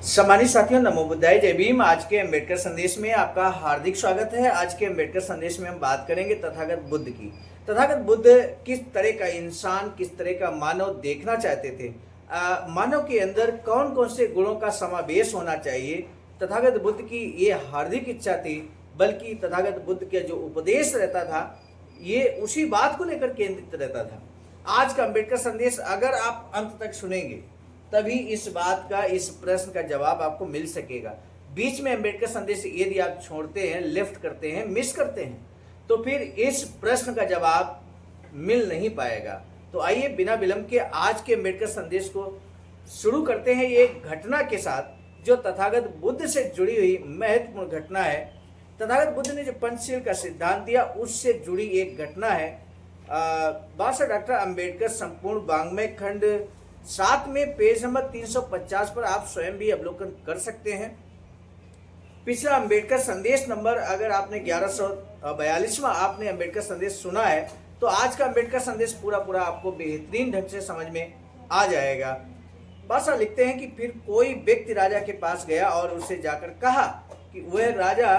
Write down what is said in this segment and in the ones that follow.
सम्मानित साथियों, नमो बुद्धाय, जय भीम। आज के अम्बेडकर संदेश में आपका हार्दिक स्वागत है। आज के अम्बेडकर संदेश में हम बात करेंगे तथागत बुद्ध की। तथागत बुद्ध किस तरह का इंसान, किस तरह का मानव देखना चाहते थे, मानव के अंदर कौन कौन से गुणों का समावेश होना चाहिए। तथागत बुद्ध की ये हार्दिक इच्छा थी, बल्कि तथागत बुद्ध का जो उपदेश रहता था ये उसी बात को लेकर केंद्रित रहता था। आज का अम्बेडकर संदेश अगर आप अंत तक सुनेंगे तभी इस बात का, इस प्रश्न का जवाब आपको मिल सकेगा। बीच में अम्बेडकर संदेश यदि आप छोड़ते हैं, लेफ्ट करते हैं, मिस करते हैं, तो फिर इस प्रश्न का जवाब मिल नहीं पाएगा। तो आइए बिना विलंब के आज के अम्बेडकर संदेश को शुरू करते हैं एक घटना के साथ, जो तथागत बुद्ध से जुड़ी हुई महत्वपूर्ण घटना है। तथागत बुद्ध ने जो पंचशील का सिद्धांत दिया उससे जुड़ी एक घटना है। डॉक्टर अम्बेडकर संपूर्ण वाङ्मय खंड 7 में पेज नंबर 350 पर आप स्वयं भी अवलोकन कर सकते हैं। पिछला अम्बेडकर संदेश नंबर, अगर आपने 1142वां आपने अम्बेडकर संदेश सुना है तो आज का अम्बेडकर संदेश पूरा आपको बेहतरीन ढंग से समझ में आ जाएगा। बादशाह लिखते हैं कि फिर कोई व्यक्ति राजा के पास गया और उसे जाकर कहा कि वह राजा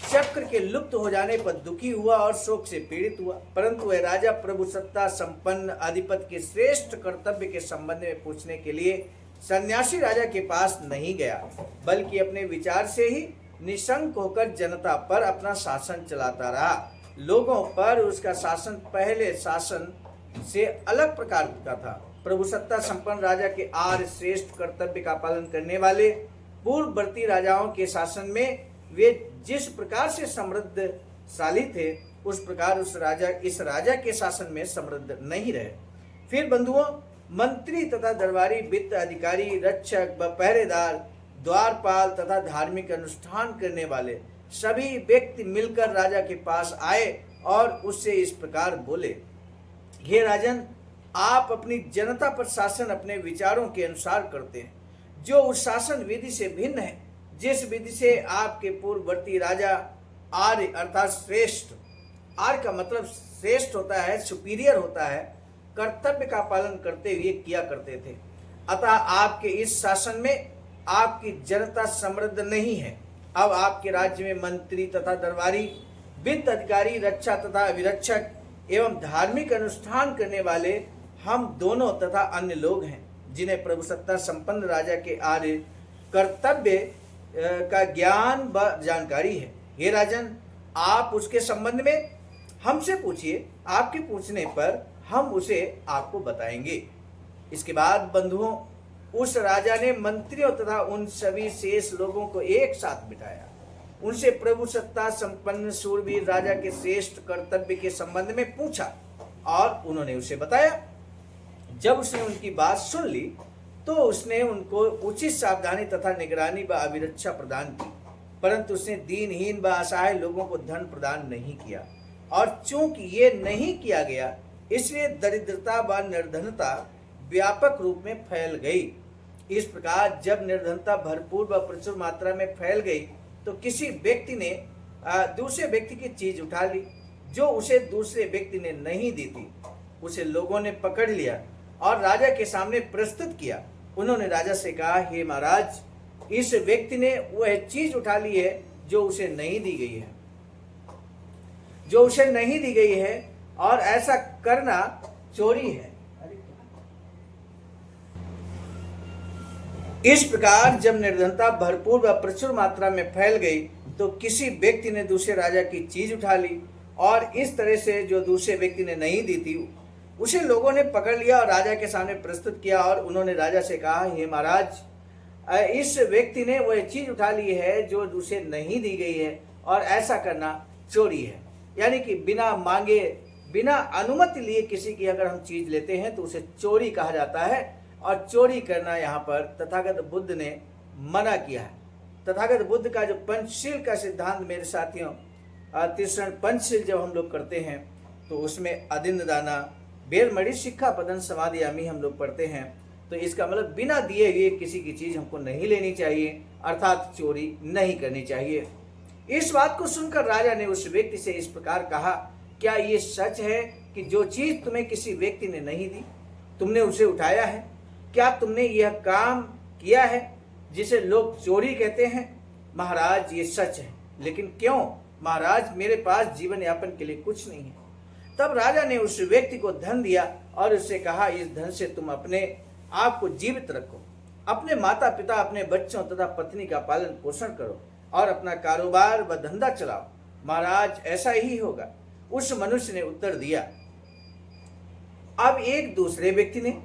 चक्र के लुप्त हो जाने पर दुखी हुआ और शोक से पीड़ित हुआ, परंतु वह राजा प्रभु सत्ता संपन्न अधिपति के श्रेष्ठ कर्तव्य के संबंध में पूछने के लिए सन्यासी राजा के पास नहीं गया, बल्कि अपने विचार से ही निशंक होकर जनता पर अपना शासन चलाता रहा। लोगों पर उसका शासन पहले शासन से अलग प्रकार का था। प्रभु सत्ता संपन्न राजा के आर्य श्रेष्ठ कर्तव्य का पालन करने वाले पूर्ववर्ती राजाओं के शासन में वे जिस प्रकार से समृद्धशाली थे, उस प्रकार इस राजा के शासन में समृद्ध नहीं रहे। फिर बंधुओं, मंत्री तथा दरबारी, वित्त अधिकारी, रक्षक व पहरेदार, द्वारपाल तथा धार्मिक अनुष्ठान करने वाले सभी व्यक्ति मिलकर राजा के पास आए और उससे इस प्रकार बोले, हे राजन, आप अपनी जनता पर शासन अपने विचारों के अनुसार करते हैं, जो उस शासन विधि से भिन्न है जिस विधि से आपके पूर्ववर्ती राजा आर्य अर्थात श्रेष्ठ, आर्य का मतलब श्रेष्ठ होता है, सुपीरियर होता है, कर्तव्य का पालन करते हुए किया करते थे। अतः आपके इस शासन में आपकी जनता समृद्ध नहीं है। अब आपके राज्य में मंत्री तथा दरबारी, वित्त अधिकारी, रक्षा तथा अभिरक्षक एवं धार्मिक अनुष्ठान करने वाले हम दोनों तथा अन्य लोग हैं, जिन्हें प्रभु सत्ता संपन्न राजा के आर्य कर्तव्य का ज्ञान व जानकारी है। हे राजन, आप उसके संबंध में हमसे पूछिए, आपके पूछने पर हम उसे आपको बताएंगे। इसके बाद बंधुओं, उस राजा ने मंत्रियों तथा उन सभी शेष लोगों को एक साथ बिठाया, उनसे प्रभु सत्ता संपन्न शूरवीर राजा के श्रेष्ठ कर्तव्य के संबंध में पूछा और उन्होंने उसे बताया। जब उसने उनकी बात सुन ली तो उसने उनको उचित सावधानी तथा निगरानी व अभिरक्षा प्रदान की, परंतु उसने दीनहीन व असहाय लोगों को धन प्रदान नहीं किया, और चूंकि ये नहीं किया गया इसलिए दरिद्रता व निर्धनता व्यापक रूप में फैल गई। इस प्रकार जब निर्धनता भरपूर व प्रचुर मात्रा में फैल गई तो किसी व्यक्ति ने दूसरे व्यक्ति की चीज उठा ली जो उसे दूसरे व्यक्ति ने नहीं दी थी। उसे लोगों ने पकड़ लिया और राजा के सामने प्रस्तुत किया। उन्होंने राजा से कहा, हे महाराज, इस व्यक्ति ने वह चीज उठा ली है जो उसे नहीं दी गई है, और ऐसा करना चोरी है। इस प्रकार जब निर्धनता भरपूर व प्रचुर मात्रा में फैल गई तो किसी व्यक्ति ने दूसरे राजा की चीज उठा ली, और इस तरह से जो दूसरे व्यक्ति ने नहीं दी थी उसे लोगों ने पकड़ लिया और राजा के सामने प्रस्तुत किया। और उन्होंने राजा से कहा, हे महाराज, इस व्यक्ति ने वह चीज उठा ली है जो उसे नहीं दी गई है, और ऐसा करना चोरी है। यानी कि बिना मांगे, बिना अनुमति लिए किसी की अगर हम चीज लेते हैं तो उसे चोरी कहा जाता है, और चोरी करना यहाँ पर तथागत बुद्ध ने मना किया है। तथागत बुद्ध का जो पंचशील का सिद्धांत, मेरे साथियों, तीसरण पंचशील जब हम लोग करते हैं तो उसमें अदिन्न दाना, बेरमणि, शिक्षा, पदन, समाधि आमी हम लोग पढ़ते हैं। तो इसका मतलब बिना दिए हुए किसी की चीज हमको नहीं लेनी चाहिए, अर्थात चोरी नहीं करनी चाहिए। इस बात को सुनकर राजा ने उस व्यक्ति से इस प्रकार कहा, क्या ये सच है कि जो चीज तुम्हें किसी व्यक्ति ने नहीं दी तुमने उसे उठाया है? क्या तुमने यह काम किया है जिसे लोग चोरी कहते हैं? महाराज ये सच है, लेकिन क्यों? महाराज मेरे पास जीवन यापन के लिए कुछ नहीं है। तब राजा ने उस व्यक्ति को धन दिया और उससे कहा, इस धन से तुम अपने आप को जीवित रखो, अपने माता पिता, अपने बच्चों तथा पत्नी का पालन पोषण करो और अपना कारोबार व धंधा चलाओ। महाराज ऐसा ही होगा, उस मनुष्य ने उत्तर दिया। अब एक दूसरे व्यक्ति ने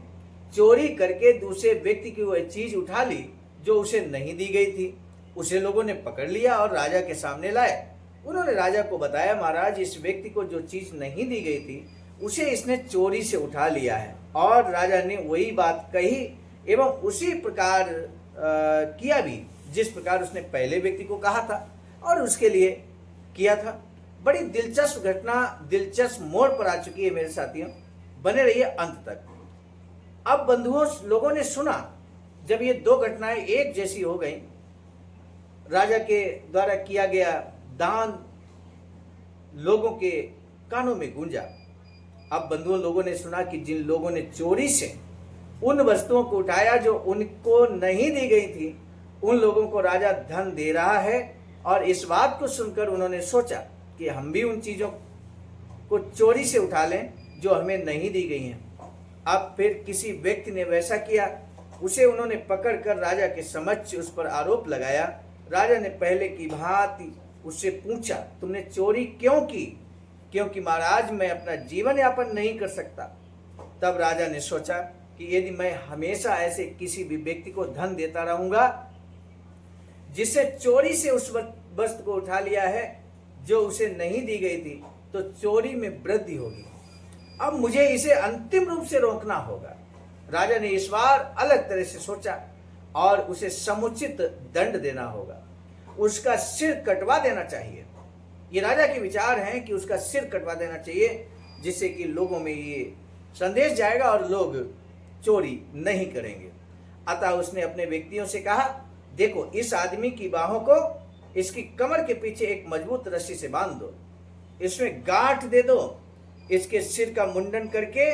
चोरी करके दूसरे व्यक्ति की वह चीज उठा ली जो उसे नहीं दी गई थी। उसे लोगों ने पकड़ लिया और राजा के सामने लाए। उन्होंने राजा को बताया, महाराज इस व्यक्ति को जो चीज नहीं दी गई थी उसे इसने चोरी से उठा लिया है। और राजा ने वही बात कही एवं उसी प्रकार किया भी जिस प्रकार उसने पहले व्यक्ति को कहा था और उसके लिए किया था। बड़ी दिलचस्प घटना दिलचस्प मोड़ पर आ चुकी है मेरे साथियों, बने रहिए अंत तक। अब बंधुओं, लोगों ने सुना जब ये दो घटनाएं एक जैसी हो गई, राजा के द्वारा किया गया दान लोगों के कानों में गूंजा। अब बंधुओं, लोगों ने सुना कि जिन लोगों ने चोरी से उन वस्तुओं को उठाया जो उनको नहीं दी गई थी, उन लोगों को राजा धन दे रहा है। और इस बात को सुनकर उन्होंने सोचा कि हम भी उन चीजों को चोरी से उठा लें जो हमें नहीं दी गई हैं। अब फिर किसी व्यक्ति ने वैसा किया, उसे उन्होंने पकड़कर राजा के समक्ष उस पर आरोप लगाया। राजा ने पहले की भांति उससे पूछा, तुमने चोरी क्यों की? क्योंकि महाराज मैं अपना जीवन यापन नहीं कर सकता। तब राजा ने सोचा कि यदि मैं हमेशा ऐसे किसी भी व्यक्ति को धन देता रहूंगा जिससे चोरी से उस वस्तु को उठा लिया है जो उसे नहीं दी गई थी, तो चोरी में वृद्धि होगी। अब मुझे इसे अंतिम रूप से रोकना होगा। राजा ने इस बार अलग तरह से सोचा और उसे समुचित दंड देना होगा, उसका सिर कटवा देना चाहिए। ये राजा के विचार हैं कि उसका सिर कटवा देना चाहिए, जिससे कि लोगों में ये संदेश जाएगा और लोग चोरी नहीं करेंगे। अतः उसने अपने व्यक्तियों से कहा, देखो इस आदमी की बाहों को इसकी कमर के पीछे एक मजबूत रस्सी से बांध दो, इसमें गांठ दे दो, इसके सिर का मुंडन करके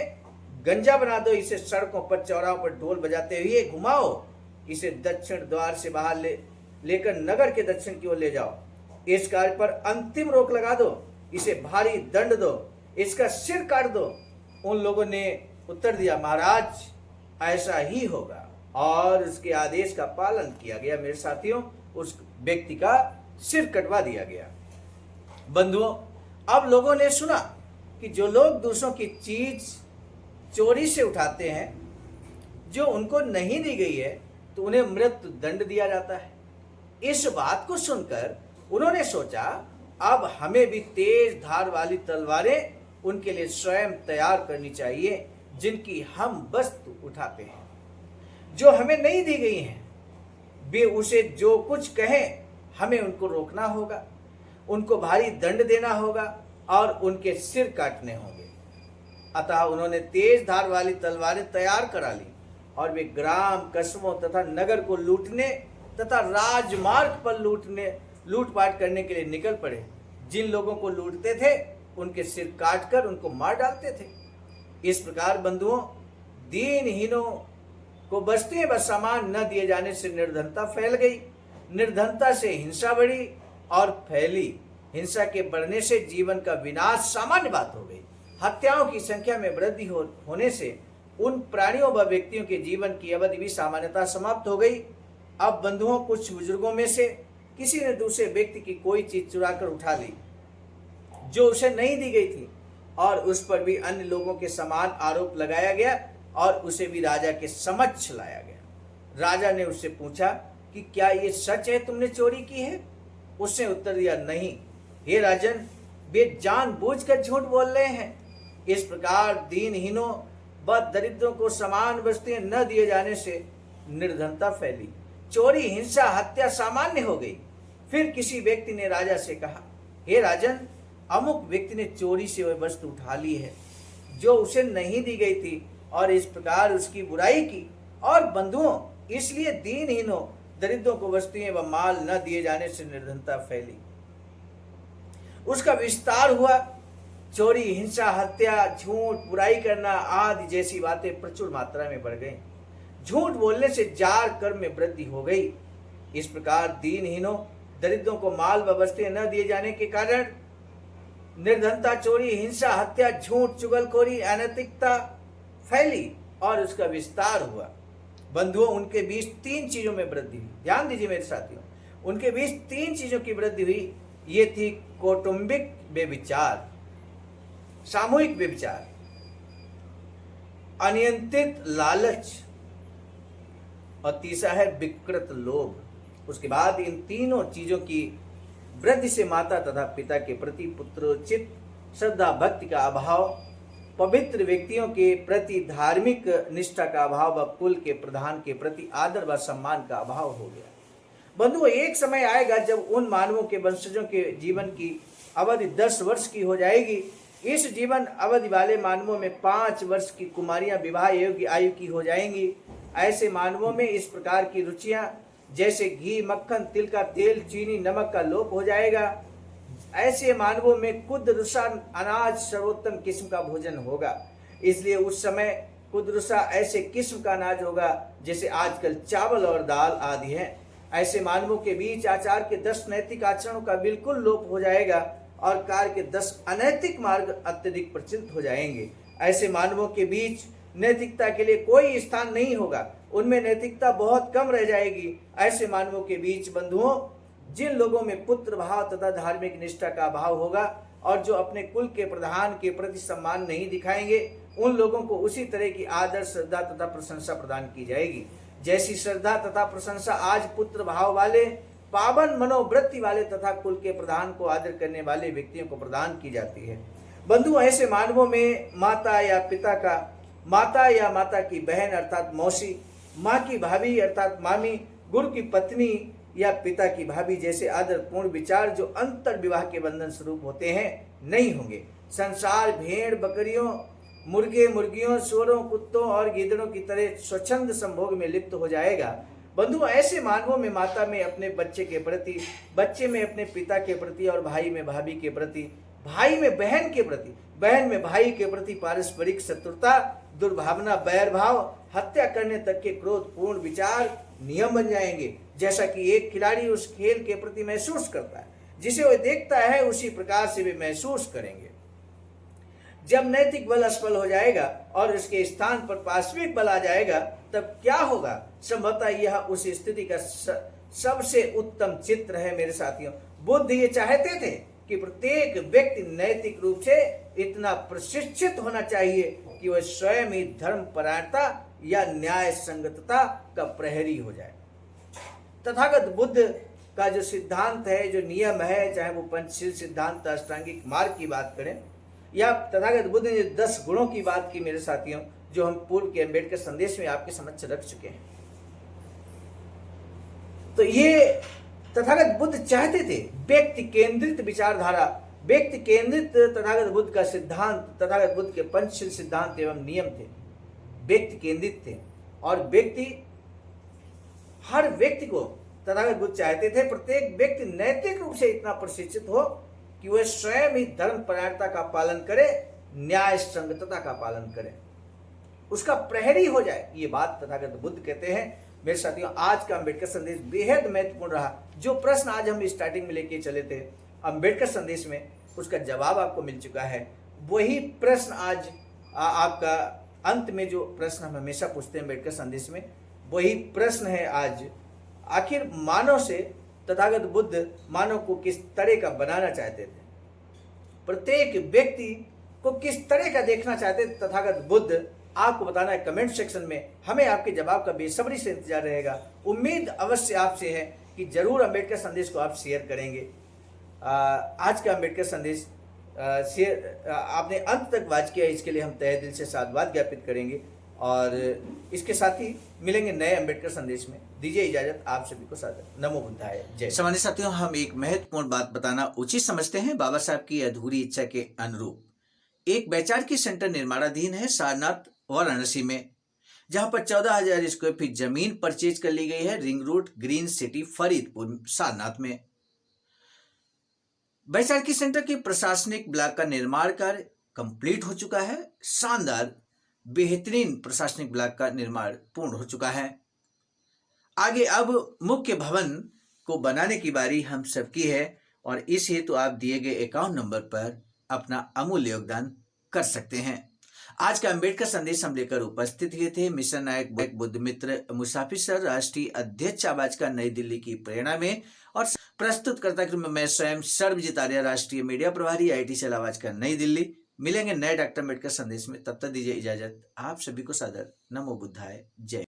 गंजा बना दो, इसे सड़कों पर चौराहों पर ढोल बजाते हुए घुमाओ, इसे दक्षिण द्वार से बाहर लेकर नगर के दक्षिण की ओर ले जाओ, इस कार्य पर अंतिम रोक लगा दो, इसे भारी दंड दो, इसका सिर काट दो। उन लोगों ने उत्तर दिया, महाराज ऐसा ही होगा। और उसके आदेश का पालन किया गया। मेरे साथियों, उस व्यक्ति का सिर कटवा दिया गया। बंधुओं, अब लोगों ने सुना कि जो लोग दूसरों की चीज चोरी से उठाते हैं जो उनको नहीं दी गई है, तो उन्हें मृत्यु दंड दिया जाता है। इस बात को सुनकर उन्होंने सोचा, अब हमें भी तेज धार वाली तलवारें उनके लिए स्वयं तैयार करनी चाहिए जिनकी हम वस्तु उठाते हैं, जो हमें नहीं दी गई हैं। वे उसे जो कुछ कहें हमें उनको रोकना होगा, उनको भारी दंड देना होगा और उनके सिर काटने होंगे। अतः उन्होंने तेज धार वाली तलवारें तैयार करा ली और वे ग्राम, कस्बों तथा नगर को लूटने तथा राजमार्ग पर लूटपाट करने के लिए निकल पड़े। जिन लोगों को लूटते थे उनके सिर काटकर उनको मार डालते थे। इस प्रकार बंधुओं, दीनहीनों को वस्तुएं व सामान न दिए जाने से निर्धनता फैल गई, निर्धनता से हिंसा बढ़ी और फैली। हिंसा के बढ़ने से जीवन का विनाश सामान्य बात हो गई। हत्याओं की संख्या में वृद्धि होने से उन प्राणियों व व्यक्तियों के जीवन की अवधि भी सामान्यतः समाप्त हो गई। अब बंधुओं, कुछ बुजुर्गों में से किसी ने दूसरे व्यक्ति की कोई चीज चुरा कर उठा ली जो उसे नहीं दी गई थी और उस पर भी अन्य लोगों के समान आरोप लगाया गया और उसे भी राजा के समक्ष लाया गया। राजा ने उससे पूछा कि क्या ये सच है तुमने चोरी की है? उसने उत्तर दिया, नहीं हे राजन, वे जानबूझकर झूठ बोल रहे हैं। इस प्रकार दीनहीनों व दरिद्रों को समान वस्तुएं न दिए जाने से निर्धनता फैली, चोरी, हिंसा, हत्या सामान्य हो गई। फिर किसी व्यक्ति ने राजा से कहा, हे राजन, अमुक व्यक्ति ने चोरी से वह वस्तु उठा ली है जो उसे नहीं दी गई थी और इस प्रकार उसकी बुराई की। और बंधुओं, इसलिए दीनहीनों, दरिद्रों को वस्तुएं व माल न दिए जाने से निर्धनता फैली, उसका विस्तार हुआ। चोरी, हिंसा, हत्या, झूठ, बुराई करना आदि जैसी बातें प्रचुर मात्रा में बढ़ गई। झूठ बोलने से जार कर्म में वृद्धि हो गई। इस प्रकार दीनहीनों दरिद्रों को माल व वस्तुएं न दिए जाने के कारण निर्धनता, चोरी, हिंसा, हत्या, झूठ, चुगलखोरी, अनैतिकता फैली और उसका विस्तार हुआ। बंधुओं, उनके बीच 3 चीजों में वृद्धि हुई। ध्यान दीजिए मेरे साथियों, उनके बीच 3 चीजों की वृद्धि हुई। ये थी कौटुंबिक व्यभिचार, सामूहिक व्यभिचार, अनियंत्रित लालच और तीसरा है विकृत लोभ। उसके बाद इन तीनों चीजों की वृद्धि से माता तथा पिता के प्रति पुत्रोचित श्रद्धा भक्ति का अभाव, पवित्र व्यक्तियों के प्रति धार्मिक निष्ठा का अभाव व कुल के प्रधान के प्रति आदर व सम्मान का अभाव हो गया। बंधुओं, एक समय आएगा जब उन मानवों के वंशजों के जीवन की अवधि 10 वर्ष की हो जाएगी। इस जीवन अवधि वाले मानवों में 5 वर्ष की कुमारियां विवाह योग्य आयु की हो जाएंगी। ऐसे मानवों में इस प्रकार की रुचियां जैसे घी, मक्खन, तिल का तेल, चीनी, नमक का लोप हो जाएगा। ऐसे मानवों में कुदरुसा अनाज सर्वोत्तम किस्म का भोजन होगा। इसलिए उस समय कुदरुसा ऐसे किस्म का अनाज होगा जैसे आजकल चावल और दाल आदि है। ऐसे मानवों के बीच आचार के 10 नैतिक आचरणों का बिल्कुल लोप हो जाएगा और कार्य के 10 अनैतिक मार्ग अत्यधिक प्रचलित हो जाएंगे। ऐसे मानवों के बीच नैतिकता के लिए कोई स्थान नहीं होगा, उनमें नैतिकता बहुत कम रह जाएगी। ऐसे मानवों के बीच बंधुओं, जिन लोगों में पुत्र भाव तथा धार्मिक निष्ठा का अभाव होगा और जो अपने कुल के प्रधान के प्रति सम्मान नहीं दिखाएंगे, उन लोगों को उसी तरह की आदर, श्रद्धा तथा प्रशंसा प्रदान की जाएगी जैसी श्रद्धा तथा प्रशंसा आज पुत्र भाव वाले, पावन मनोवृत्ति वाले तथा कुल के प्रधान को आदर करने वाले व्यक्तियों को प्रदान की जाती है। बंधु, ऐसे मानवों में माता या माता की बहन अर्थात मौसी, माँ की भाभी अर्थात मामी, गुरु की पत्नी या पिता की भाभी जैसे आदरपूर्ण विचार जो अंतर विवाह के बंधन स्वरूप होते हैं नहीं होंगे। संसार भेड़ बकरियों, मुर्गे मुर्गियों, सुअरों, कुत्तों और गिद्धड़ों की तरह स्वच्छंद संभोग में लिप्त हो जाएगा। बंधु, ऐसे मानवों में माता में अपने बच्चे के प्रति, बच्चे में अपने पिता के प्रति और भाई में भाभी के प्रति, भाई में बहन के प्रति, बहन में भाई के प्रति पारस्परिक शत्रुता, दुर्भावना, बैर भाव, हत्या करने तक के क्रोधपूर्ण विचार नियम बन जाएंगे। जैसा कि एक खिलाड़ी उस खेल के प्रति महसूस करता है, जिसे वह देखता है, उसी प्रकार से वे महसूस करेंगे। जब नैतिक बल असफल हो जाएगा और इसके स्थान पर पार्श्विक बल आ जाएगा, तब क्या होगा? संभवतः यह उस स्थिति का सबसे उत्तम चित्र है मेरे साथियों। बुद्ध ये चाहते थे कि प्रत्येक व्यक्ति नैतिक रूप से इतना प्रशिक्षित होना चाहिए कि वह स्वयं ही धर्म परायणता या न्याय संगतता का प्रहरी हो जाए। तथागत बुद्ध का जो सिद्धांत है, जो नियम है, चाहे वो पंचशील सिद्धांत, अष्टांगिक मार्ग की बात करें या तथागत बुद्ध ने 10 गुणों की बात की मेरे साथियों, जो हम पूर्व के अम्बेडकर संदेश में आपके समक्ष रख चुके हैं, तो ये तथागत बुद्ध चाहते थे व्यक्ति केंद्रित विचारधारा, व्यक्ति केंद्रित तथागत बुद्ध का सिद्धांत, तथागत बुद्ध के पंचशील सिद्धांत एवं नियम थे, व्यक्ति केंद्रित थे। और हर व्यक्ति को तथागत बुद्ध चाहते थे प्रत्येक व्यक्ति नैतिक रूप से इतना प्रशिक्षित हो कि वह स्वयं ही धर्म परायणता का पालन करे, न्याय संगतता का पालन करे, उसका प्रहरी हो जाए। ये बात तथागत बुद्ध कहते हैं। मेरे साथियों, आज का अम्बेडकर संदेश बेहद महत्वपूर्ण रहा। जो प्रश्न आज हम स्टार्टिंग में लेके चले थे अम्बेडकर संदेश में, उसका जवाब आपको मिल चुका है। वही प्रश्न आज आपका अंत में, जो प्रश्न हम हमेशा पूछते हैं अम्बेडकर संदेश में, वही प्रश्न है आज। आखिर मानव से तथागत बुद्ध मानव को किस तरह का बनाना चाहते थे, प्रत्येक व्यक्ति को किस तरह का देखना चाहते थे तथागत बुद्ध, आपको बताना है कमेंट सेक्शन में। हमें आपके जवाब का बेसब्री से इंतजार रहेगा। उम्मीद अवश्य आपसे है कि जरूर अम्बेडकर संदेश को आप शेयर करेंगे। आज का अम्बेडकर संदेश शेयर आपने अंत तक वॉच किया, इसके लिए हम तहे दिल से साधुवाद ज्ञापित करेंगे और इसके साथ ही मिलेंगे नए अम्बेडकर संदेश में। दीजिए इजाजत, आप सभी को सादर नमो बुद्धाय जय। सामान्य साथियों, हम एक महत्वपूर्ण बात बताना उचित समझते हैं। बाबा साहब की अधूरी इच्छा के अनुरूप एक वैचारिकी सेंटर निर्माणाधीन है सारनाथ वाराणसी में, जहां पर 14,000 स्क्वायर फीट जमीन परचेज कर ली गई है ring road, green city, Faridpur, Sarnath में। वैचारिकी सेंटर के प्रशासनिक ब्लॉक का निर्माण कार्य कंप्लीट हो चुका है। शानदार बेहतरीन प्रशासनिक ब्लॉक का निर्माण पूर्ण हो चुका है। आगे अब मुख्य भवन को बनाने की बारी हम सबकी है और इस हेतु आप दिए गए अकाउंट नंबर पर अपना अमूल्य योगदान कर सकते हैं। आज का अंबेडकर संदेश हम लेकर उपस्थित हुए थे मिशन नायक बुद्ध मित्र मुसाफिर सर, राष्ट्रीय अध्यक्ष आवाज का नई दिल्ली की प्रेरणा में, और प्रस्तुतकर्ता के रूप में मैं स्वयं सर्वजित आर्य, राष्ट्रीय मीडिया प्रभारी, IIT सेल आवाज का नई दिल्ली। मिलेंगे नए डॉक्टर अम्बेडकर संदेश में, तब तक दीजिए इजाजत। आप सभी को सादर नमो बुद्धाय, जय।